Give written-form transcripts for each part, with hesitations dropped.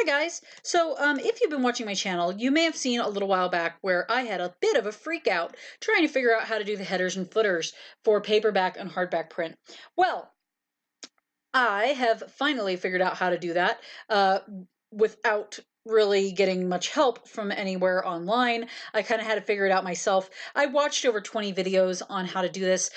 Hi guys. If you've been watching my channel, you may have seen a little while back where I had a bit of a freak out trying to figure out how to do the headers and footers for paperback and hardback print. Well, I have finally figured out how to do that without really getting much help from anywhere online. I kind of had to figure it out myself. I watched over 20 videos on how to do this.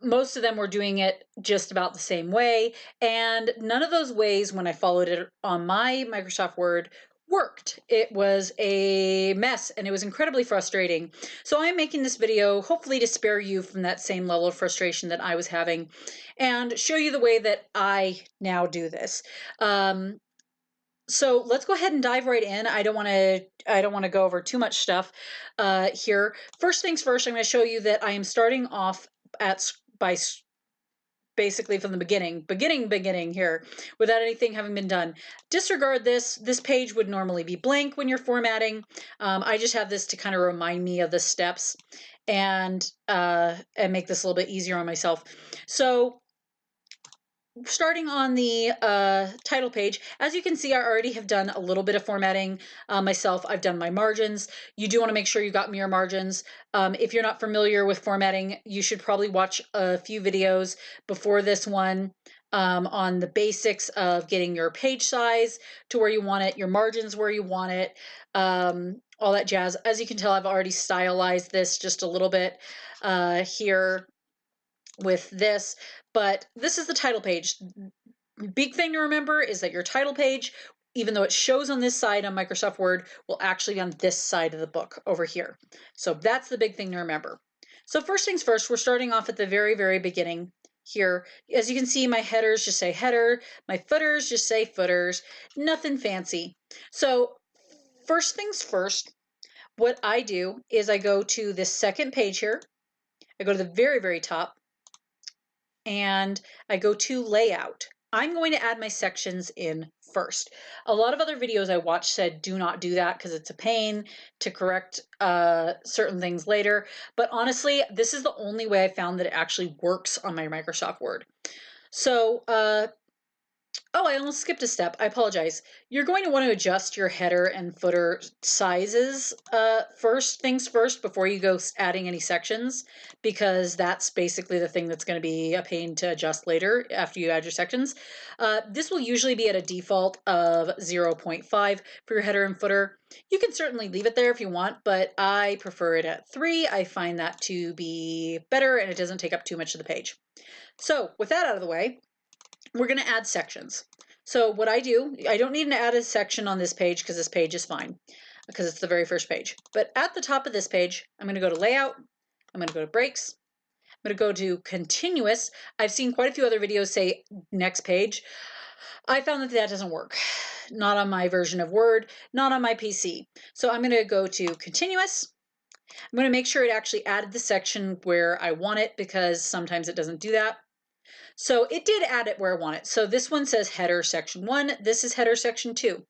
Most of them were doing it just about the same way, and none of those ways, when I followed it on my Microsoft Word, worked. It was a mess and it was incredibly frustrating. So I'm making this video hopefully to spare you from that same level of frustration that I was having and show you the way that I now do this. So let's go ahead and dive right in. I don't want to go over too much stuff here. First things first, I'm going to show you that I am starting off by basically from the beginning here, without anything having been done. Disregard this. This page would normally be blank when you're formatting. I just have this to kind of remind me of the steps and make this a little bit easier on myself. So starting on the title page, as you can see, I already have done a little bit of formatting myself. I've done my margins. You do want to make sure you got mirror margins. If you're not familiar with formatting, you should probably watch a few videos before this one on the basics of getting your page size to where you want it, your margins where you want it, all that jazz. As you can tell, I've already stylized this just a little bit here with this, but this is the title page. Big thing to remember is that your title page, even though it shows on this side on Microsoft Word, will actually be on this side of the book over here. So that's the big thing to remember. So first things first, we're starting off at the very, very beginning here. As you can see, my headers just say header, my footers just say footers, nothing fancy. So first things first, what I do is I go to this second page here. I go to the very, very top, and I go to layout. I'm going to add my sections in first. A lot of other videos I watched said do not do that because it's a pain to correct certain things later. But honestly, this is the only way I found that it actually works on my Microsoft Word. So oh, I almost skipped a step. I apologize. You're going to want to adjust your header and footer sizes first things first before you go adding any sections, because that's basically the thing that's going to be a pain to adjust later after you add your sections. This will usually be at a default of 0.5 for your header and footer. You can certainly leave it there if you want, but I prefer it at 3. I find that to be better and it doesn't take up too much of the page. So with that out of the way, we're going to add sections. So what I do, I don't need to add a section on this page because this page is fine because it's the very first page. But at the top of this page, I'm going to go to layout. I'm going to go to breaks. I'm going to go to continuous. I've seen quite a few other videos say next page. I found that that doesn't work. Not on my version of Word, not on my PC. So I'm going to go to continuous. I'm going to make sure it actually added the section where I want it because sometimes it doesn't do that. So it did add it where I want it. So this one says header section 1. This is header section 2.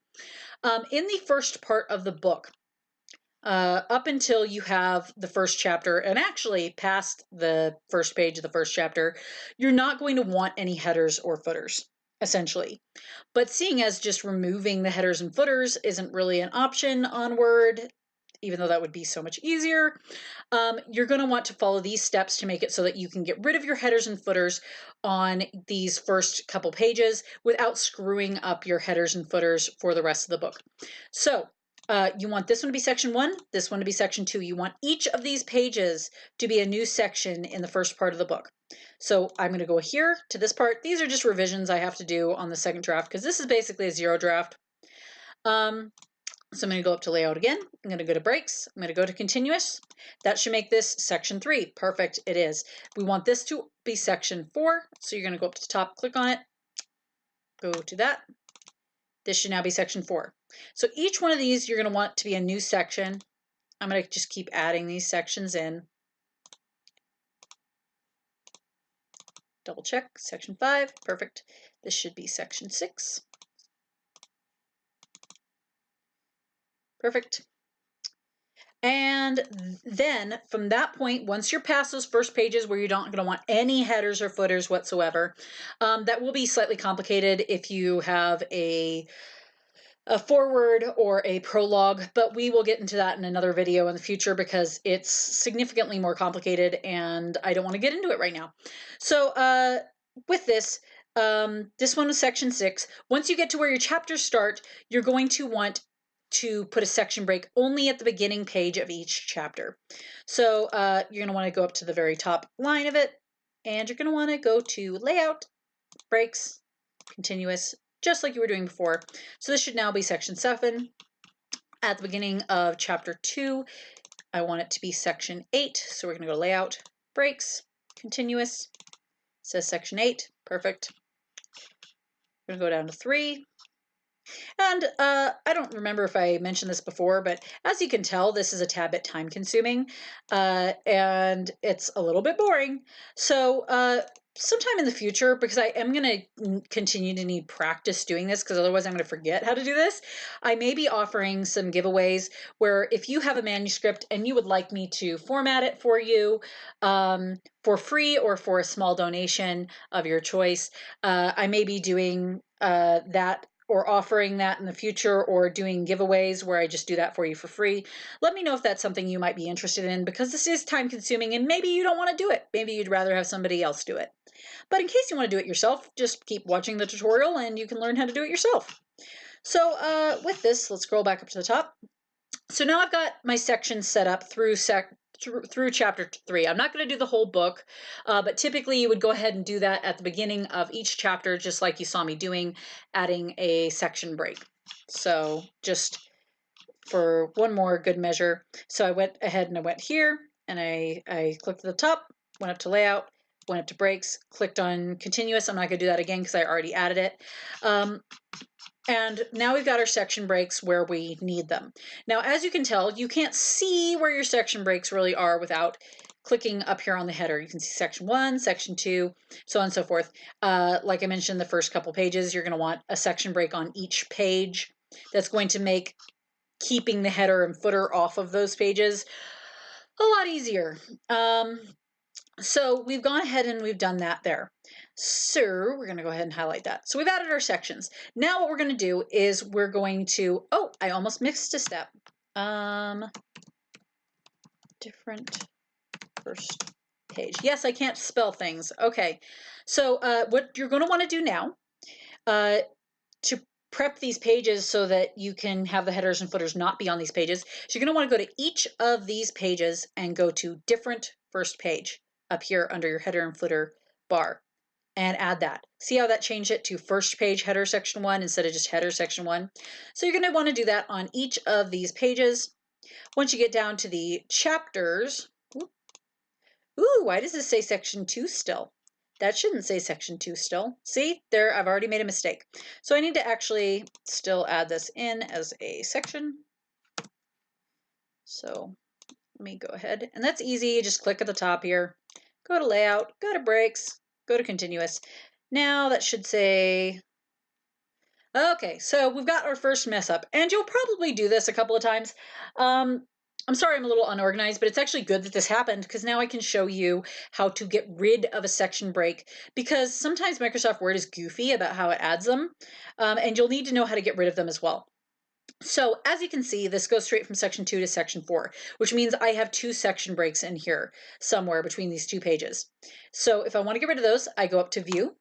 In the first part of the book, up until you have the first chapter, and actually past the first page of the first chapter, you're not going to want any headers or footers, essentially. But seeing as just removing the headers and footers isn't really an option on Word, even though that would be so much easier, you're going to want to follow these steps to make it so that you can get rid of your headers and footers on these first couple pages without screwing up your headers and footers for the rest of the book. So you want this one to be section 1, this one to be section 2. You want each of these pages to be a new section in the first part of the book. So I'm going to go here to this part. These are just revisions I have to do on the second draft because this is basically a 0 draft. So I'm going to go up to layout again. I'm going to go to breaks. I'm going to go to continuous. That should make this section 3. Perfect. It is. We want this to be section 4. So you're going to go up to the top, click on it, go to that. This should now be section 4. So each one of these you're going to want to be a new section. I'm going to just keep adding these sections in. Double check. Section 5. Perfect. This should be section 6. Perfect. And then from that point, once you're past those first pages where you're not going to want any headers or footers whatsoever, that will be slightly complicated if you have a a foreword or a prologue, but we will get into that in another video in the future because it's significantly more complicated and I don't want to get into it right now. So with this, this one was section 6. Once you get to where your chapters start, you're going to want to put a section break only at the beginning page of each chapter. So you're going to want to go up to the very top line of it, and you're going to want to go to layout, breaks, continuous, just like you were doing before. So this should now be section 7. At the beginning of chapter 2, I want it to be section 8. So we're going to go layout, breaks, continuous. It says section 8. Perfect. We're going to go down to 3. And I don't remember if I mentioned this before, but as you can tell, this is a tad bit time consuming and it's a little bit boring. So sometime in the future, because I am going to continue to need practice doing this, because otherwise I'm going to forget how to do this, I may be offering some giveaways where if you have a manuscript and you would like me to format it for you for free or for a small donation of your choice, I may be doing that or offering that in the future, or doing giveaways where I just do that for you for free. Let me know if that's something you might be interested in, because this is time consuming and maybe you don't want to do it. Maybe you'd rather have somebody else do it. But in case you want to do it yourself, just keep watching the tutorial and you can learn how to do it yourself. So with this, let's scroll back up to the top. So now I've got my section set up through chapter 3. I'm not going to do the whole book, but typically you would go ahead and do that at the beginning of each chapter, just like you saw me doing, adding a section break. So just for one more good measure. So I went ahead and I went here and I clicked at the top, went up to layout, went up to breaks, clicked on continuous. I'm not going to do that again because I already added it. And now we've got our section breaks where we need them. Now, as you can tell, you can't see where your section breaks really are without clicking up here on the header. You can see section 1, section 2, so on and so forth. Like I mentioned, the first couple pages, you're going to want a section break on each page. That's going to make keeping the header and footer off of those pages a lot easier. So we've gone ahead and we've done that there. So we're going to go ahead and highlight that. So we've added our sections. Now what we're going to do is we're going to, oh, I almost missed a step. Different first page. Yes, I can't spell things. Okay. So what you're going to want to do now to prep these pages so that you can have the headers and footers not be on these pages, so you're going to want to go to each of these pages and go to different first page up here under your header and footer bar and add that. See how that changed it to first page header section 1 instead of just header section 1? So you're going to want to do that on each of these pages. Once you get down to the chapters, ooh, why does this say section 2 still? That shouldn't say section 2 still. See, there, I've already made a mistake. So I need to actually still add this in as a section. So let me go ahead, and that's easy. Just click at the top here, go to layout, go to breaks, go to continuous. Now that should say, okay, so we've got our first mess up, and you'll probably do this a couple of times. I'm sorry I'm a little unorganized, but it's actually good that this happened because now I can show you how to get rid of a section break, because sometimes Microsoft Word is goofy about how it adds them, and you'll need to know how to get rid of them as well. So as you can see, this goes straight from section 2 to section 4, which means I have 2 section breaks in here somewhere between these 2 pages. So if I want to get rid of those, I go up to View,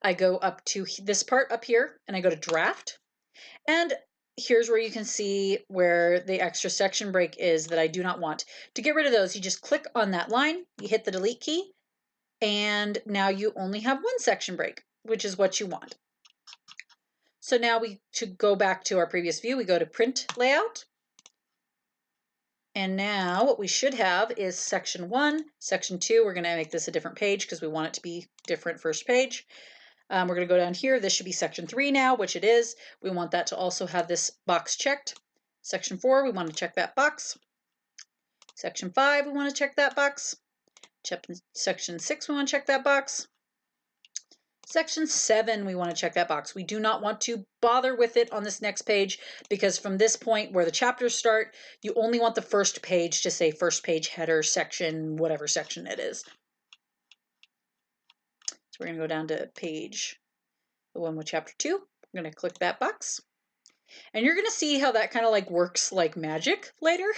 I go up to this part up here, and I go to Draft, and here's where you can see where the extra section break is that I do not want. To get rid of those, you just click on that line, you hit the delete key, and now you only have 1 section break, which is what you want. So now to go back to our previous view, we go to Print Layout. And now what we should have is section 1, section 2. We're going to make this a different page because we want it to be different first page. We're going to go down here. This should be section 3 now, which it is. We want that to also have this box checked. Section 4, we want to check that box. Section 5, we want to check that box. Section 6, we want to check that box. Section 7, we want to check that box. We do not want to bother with it on this next page because from this point where the chapters start, you only want the first page to say first page header section, whatever section it is. So we're going to go down to page, the one with chapter 2. We're going to click that box. And you're going to see how that kind of like works like magic later.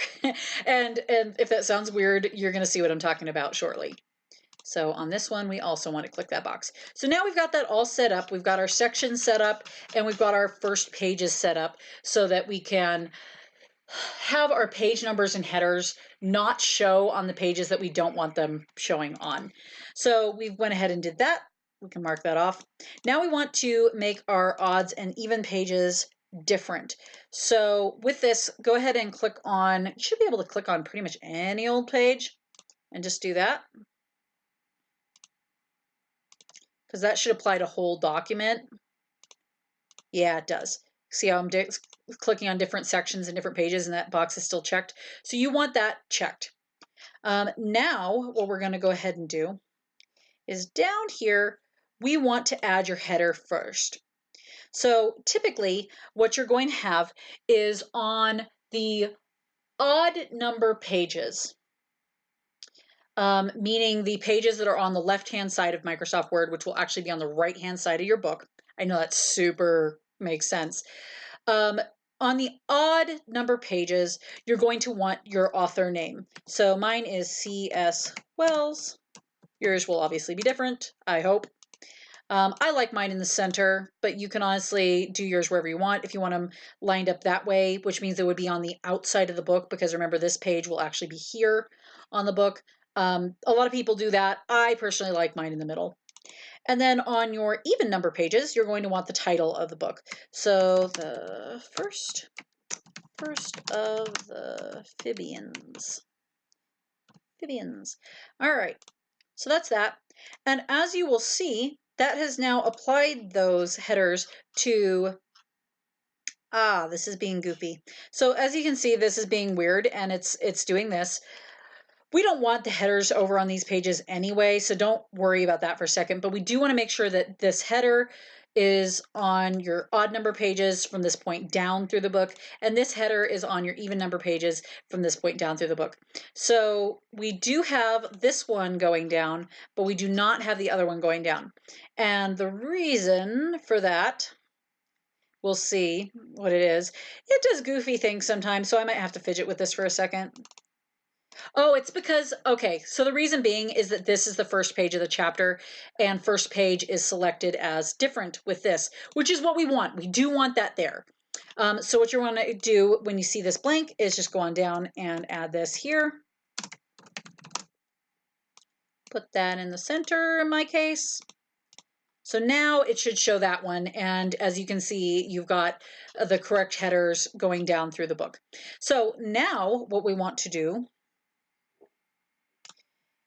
and if that sounds weird, you're going to see what I'm talking about shortly. So on this one, we also want to click that box. So now we've got that all set up. We've got our sections set up, and we've got our first pages set up so that we can have our page numbers and headers not show on the pages that we don't want them showing on. So we went ahead and did that. We can mark that off. Now we want to make our odds and even pages different. So with this, go ahead and click on, you should be able to click on pretty much any old page and just do that, because that should apply to whole document. Yeah, it does. See how I'm clicking on different sections and different pages, and that box is still checked. So you want that checked. Now, what we're going to go ahead and do is down here, we want to add your header first. So typically, what you're going to have is on the odd number pages, meaning the pages that are on the left-hand side of Microsoft Word, which will actually be on the right-hand side of your book. I know that super makes sense. On the odd number pages, you're going to want your author name. So mine is C.S. Wells. Yours will obviously be different, I hope. I like mine in the center, but you can honestly do yours wherever you want. If you want them lined up that way, which means they would be on the outside of the book, because remember, this page will actually be here on the book. A lot of people do that. I personally like mine in the middle. And then on your even number pages, you're going to want the title of the book. So the first of the Phibians. All right, so that's that. And as you will see, that has now applied those headers to, this is being goofy. So as you can see, this is being weird, and it's doing this. We don't want the headers over on these pages anyway, so don't worry about that for a second, but we do want to make sure that this header is on your odd number pages from this point down through the book, and this header is on your even number pages from this point down through the book. So we do have this one going down, but we do not have the other one going down. And the reason for that, we'll see what it is. It does goofy things sometimes, so I might have to fidget with this for a second. Oh, it's because, okay, so the reason being is that this is the first page of the chapter, and first page is selected as different with this, which is what we want. We do want that there. So what you want to do when you see this blank is just go on down and add this here. Put that in the center in my case. So now it should show that one, and as you can see, you've got the correct headers going down through the book. So now what we want to do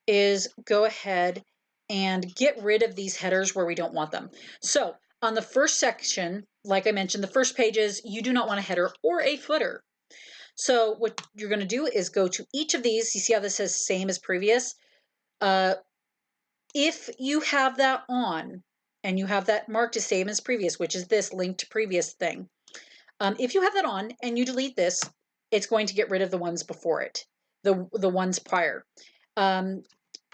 is go ahead and get rid of these headers where we don't want them. So on the first section, like I mentioned, the first pages, you do not want a header or a footer. So what you're going to do is go to each of these. You see how this says same as previous? If you have that on and you have that marked as same as previous, which is this link to previous thing, if you have that on and you delete this, it's going to get rid of the ones before it, the ones prior. I'm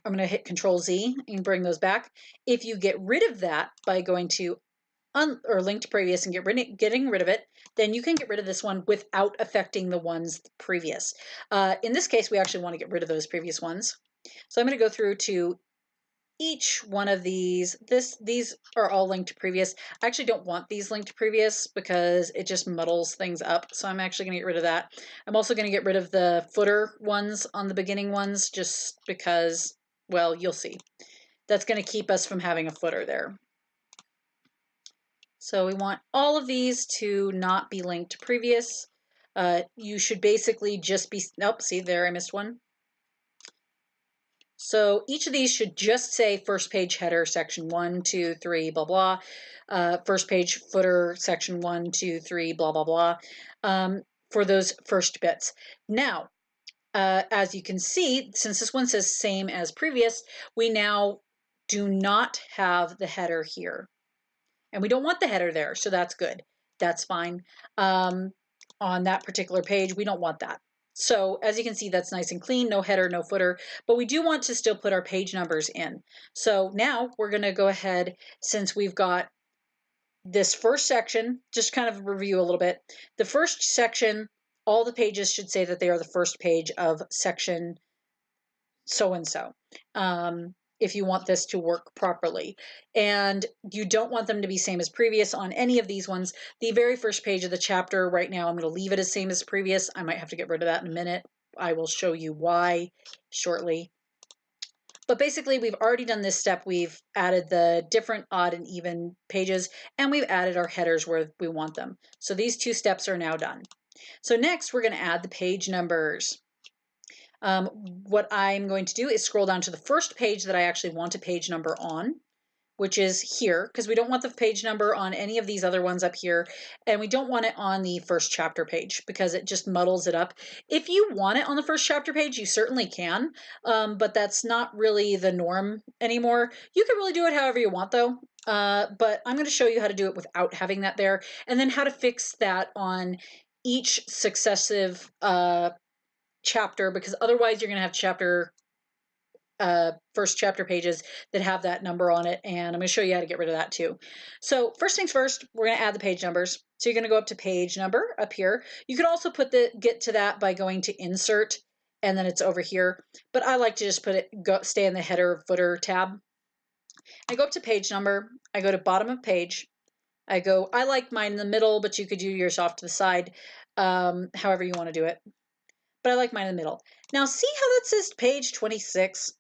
going to hit Control Z and bring those back. If you get rid of that by going to or link to previous and getting rid of it, then you can get rid of this one without affecting the ones previous. In this case, we actually want to get rid of those previous ones. So I'm going to go through to each one of these. These are all linked to previous. I actually don't want these linked to previous because it just muddles things up. So I'm actually going to get rid of that. I'm also going to get rid of the footer ones on the beginning ones just because, well, you'll see. That's going to keep us from having a footer there. So we want all of these to not be linked to previous. You should basically just be, nope, see there, I missed one. So each of these should just say first page header, section 1, 2, 3, blah, blah. First page footer, section 1, 2, 3, blah, blah, blah, for those first bits. Now, as you can see, since this one says same as previous, we now do not have the header here. And we don't want the header there, so that's good. That's fine. On that particular page, we don't want that. So as you can see, that's nice and clean, no header, no footer, but we do want to still put our page numbers in. So now we're going to go ahead, since we've got this first section, just kind of review a little bit. The first section, all the pages should say that they are the first page of section so-and-so, if you want this to work properly. And you don't want them to be same as previous on any of these ones. The very first page of the chapter right now, I'm going to leave it as same as previous. I might have to get rid of that in a minute. I will show you why shortly. But basically, we've already done this step. We've added the different odd and even pages, and we've added our headers where we want them. So these two steps are now done. So next, we're going to add the page numbers. What I'm going to do is scroll down to the first page that I actually want a page number on, which is here, because we don't want the page number on any of these other ones up here, and we don't want it on the first chapter page because it just muddles it up. If you want it on the first chapter page, you certainly can, but that's not really the norm anymore. You can really do it however you want though, but I'm going to show you how to do it without having that there, and then how to fix that on each successive chapter, because otherwise you're going to have first chapter pages that have that number on it, and I'm going to show you how to get rid of that too. So first things first, we're going to add the page numbers. So you're going to go up to page number up here. You can also get to that by going to insert, and then it's over here, but I like to just stay in the header footer tab. I go up to page number, I go to bottom of page, I like mine in the middle, but you could do yours off to the side, however you want to do it, but I like mine in the middle. Now see how that says page 26?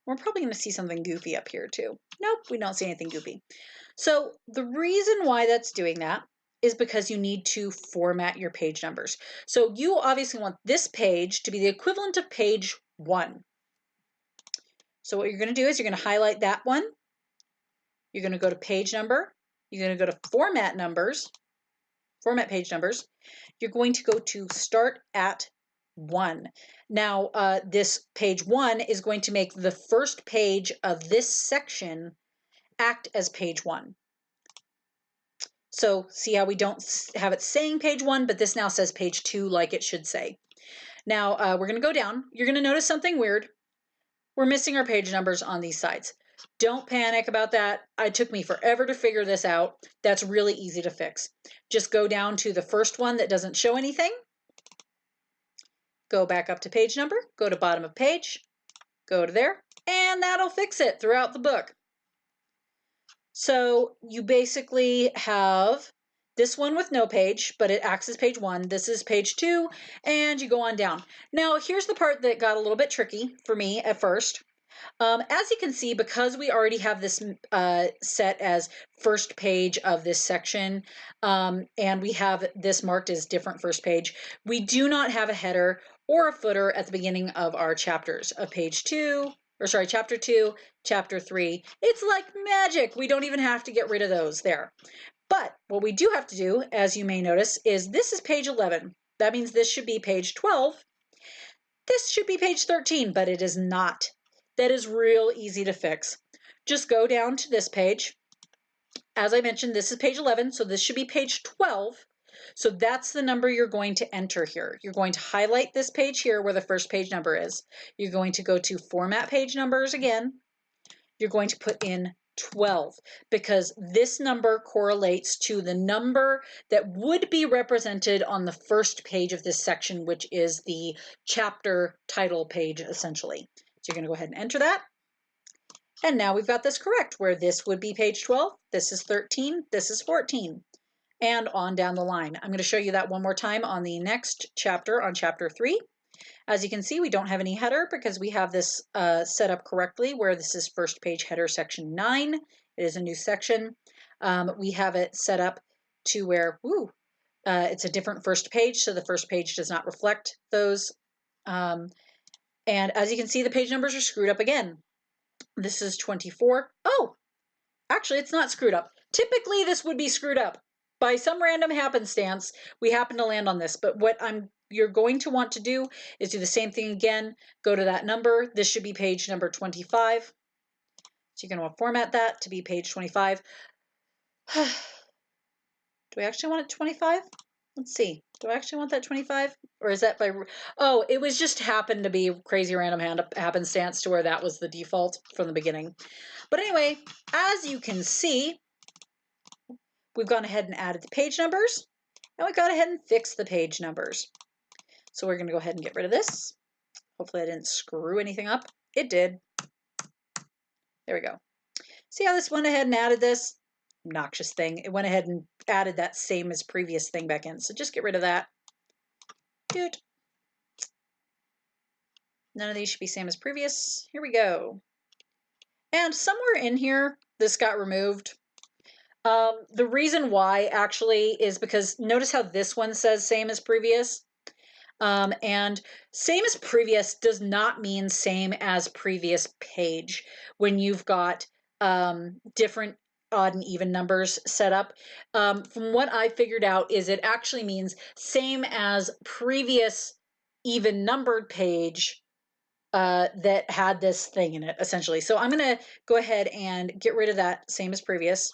We're probably going to see something goofy up here too. Nope, we don't see anything goofy. So the reason why that's doing that is because you need to format your page numbers. So you obviously want this page to be the equivalent of page 1. So what you're going to do is you're going to highlight that one. You're going to go to page number. You're going to go to format page numbers. You're going to go to start at 1. Now, this page 1 is going to make the first page of this section act as page 1. So see how we don't have it saying page 1, but this now says page 2 like it should say. Now, we're going to go down. You're going to notice something weird. We're missing our page numbers on these sides. Don't panic about that. It took me forever to figure this out. That's really easy to fix. Just go down to the first one that doesn't show anything. Go back up to page number, go to bottom of page, go to there, and that'll fix it throughout the book. So you basically have this one with no page, but it acts as page 1. This is page 2, and you go on down. Now, here's the part that got a little bit tricky for me at first. As you can see, because we already have this set as first page of this section, and we have this marked as different first page, we do not have a header or a footer at the beginning of our chapters of chapter 2, chapter 3. It's like magic. We don't even have to get rid of those there. But what we do have to do, as you may notice, is this is page 11. That means this should be page 12. This should be page 13, but it is not. That is real easy to fix. Just go down to this page. As I mentioned, this is page 11, so this should be page 12. So that's the number you're going to enter here. You're going to highlight this page here where the first page number is. You're going to go to format page numbers again. You're going to put in 12 because this number correlates to the number that would be represented on the first page of this section, which is the chapter title page essentially. So you're going to go ahead and enter that. And now we've got this correct, where this would be page 12, this is 13, this is 14, and on down the line. I'm going to show you that one more time on the next chapter, on chapter 3. As you can see, we don't have any header because we have this set up correctly, where this is first page header section 9. It is a new section. We have it set up to where, it's a different first page, so the first page does not reflect those. And as you can see, the page numbers are screwed up again. This is 24. Oh, actually, it's not screwed up. Typically, this would be screwed up. By some random happenstance, we happen to land on this. But what you're going to want to do is do the same thing again. Go to that number. This should be page number 25. So you're going to want to format that to be page 25. Do we actually want it 25? Let's see. Do I actually want that 25? Or is that by... Oh, it was just happened to be crazy random happenstance to where that was the default from the beginning. But anyway, as you can see, we've gone ahead and added the page numbers, and we've gone ahead and fixed the page numbers. So we're going to go ahead and get rid of this. Hopefully I didn't screw anything up. It did. There we go. See how this went ahead and added this? Obnoxious thing. It went ahead and added that same as previous thing back in. So just get rid of that. Dude. None of these should be same as previous. Here we go. And somewhere in here, this got removed. The reason why actually is because notice how this one says same as previous. And same as previous does not mean same as previous page when you've got different odd and even numbers set up. From what I figured out is it actually means same as previous even numbered page that had this thing in it, essentially. So I'm going to go ahead and get rid of that same as previous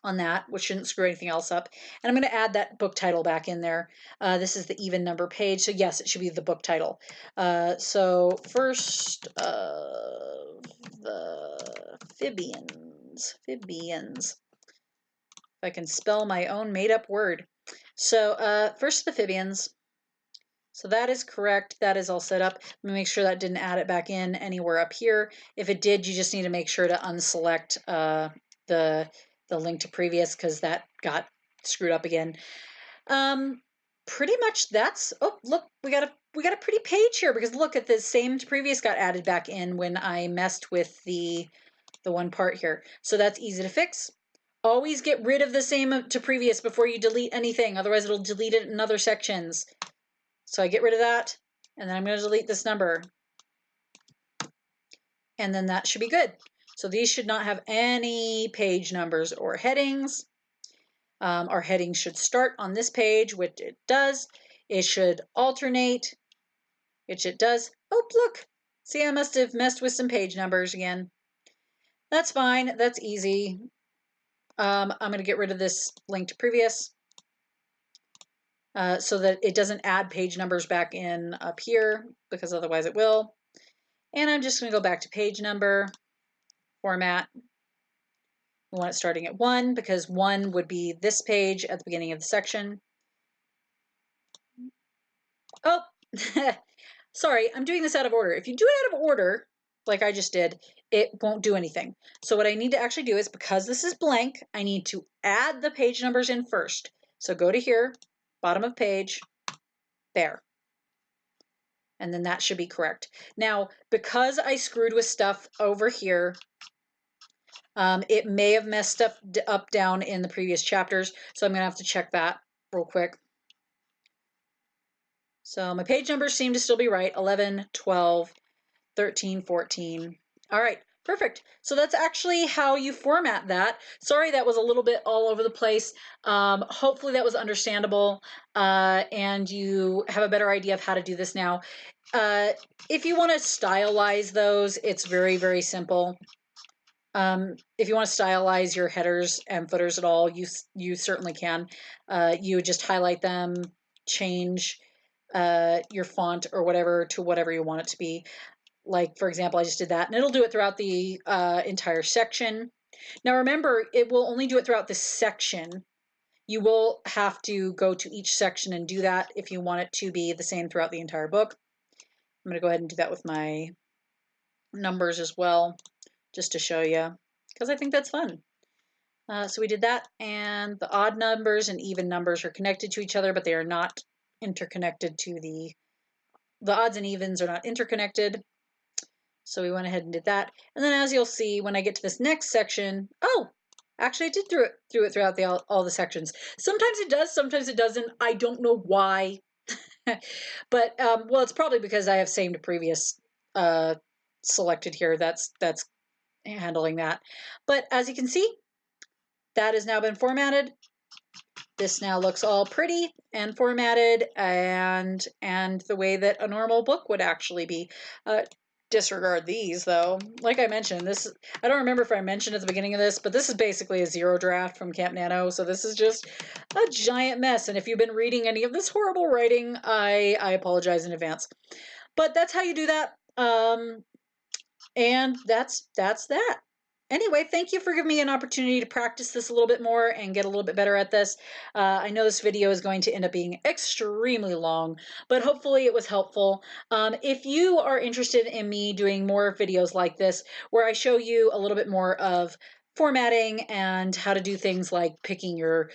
on that, which shouldn't screw anything else up. And I'm going to add that book title back in there. This is the even number page. So yes, it should be the book title. So first of the Phibians. If I can spell my own made up word. So first of the Phibians. So that is correct. That is all set up. Let me make sure that didn't add it back in anywhere up here. If it did, you just need to make sure to unselect the link to previous because that got screwed up again. Pretty much that's, oh, look, we got a pretty page here because look at the same to previous got added back in when I messed with the one part here. So that's easy to fix. Always get rid of the same to previous before you delete anything. Otherwise it'll delete it in other sections. So I get rid of that, and then I'm going to delete this number. And then that should be good. So these should not have any page numbers or headings. Our headings should start on this page, which it does. It should alternate, which it does. Oh, look. See, I must have messed with some page numbers again. That's fine. That's easy. I'm going to get rid of this link to previous. So that it doesn't add page numbers back in up here because otherwise it will. And I'm just going to go back to page number, format. We want it starting at 1 because 1 would be this page at the beginning of the section. Oh, sorry, I'm doing this out of order. If you do it out of order, like I just did, it won't do anything. So what I need to actually do is, because this is blank, I need to add the page numbers in first. So go to here, bottom of page, there. And then that should be correct. Now, because I screwed with stuff over here, it may have messed up down in the previous chapters, so I'm going to have to check that real quick. So my page numbers seem to still be right, 11, 12, 13, 14. All right, perfect. So that's actually how you format that. Sorry that was a little bit all over the place. Hopefully that was understandable and you have a better idea of how to do this now. If you want to stylize those, it's very, very simple. If you want to stylize your headers and footers at all, you certainly can. You would just highlight them, change your font or whatever to whatever you want it to be. Like, for example, I just did that, and it'll do it throughout the entire section. Now, remember, it will only do it throughout this section. You will have to go to each section and do that if you want it to be the same throughout the entire book. I'm going to go ahead and do that with my numbers as well, just to show you, because I think that's fun. So we did that, and the odd numbers and even numbers are connected to each other, but they are not interconnected to the odds and evens are not interconnected. So we went ahead and did that. And then as you'll see, when I get to this next section, oh, actually I did do it throughout all the sections. Sometimes it does, sometimes it doesn't. I don't know why. But, well, it's probably because I have same to previous selected here. That's handling that. But as you can see, that has now been formatted. This now looks all pretty and formatted and the way that a normal book would actually be. Disregard these though. Like I mentioned, this, I don't remember if I mentioned at the beginning of this, but this is basically a zero draft from Camp Nano, so this is just a giant mess. And if you've been reading any of this horrible writing, I apologize in advance. But that's how you do that. And that's that. Anyway, thank you for giving me an opportunity to practice this a little bit more and get a little bit better at this. I know this video is going to end up being extremely long, but hopefully it was helpful. If you are interested in me doing more videos like this, where I show you a little bit more of formatting and how to do things like picking your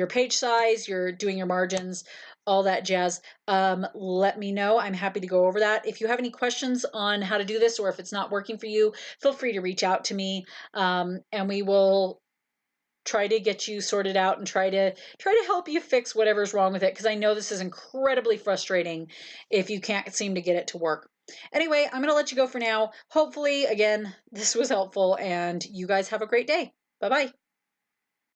page size, your doing your margins, all that jazz, let me know. I'm happy to go over that. If you have any questions on how to do this, or if it's not working for you, feel free to reach out to me, and we will try to get you sorted out and try to help you fix whatever's wrong with it, because I know this is incredibly frustrating if you can't seem to get it to work. Anyway, I'm going to let you go for now. Hopefully, again, this was helpful, and you guys have a great day. Bye-bye.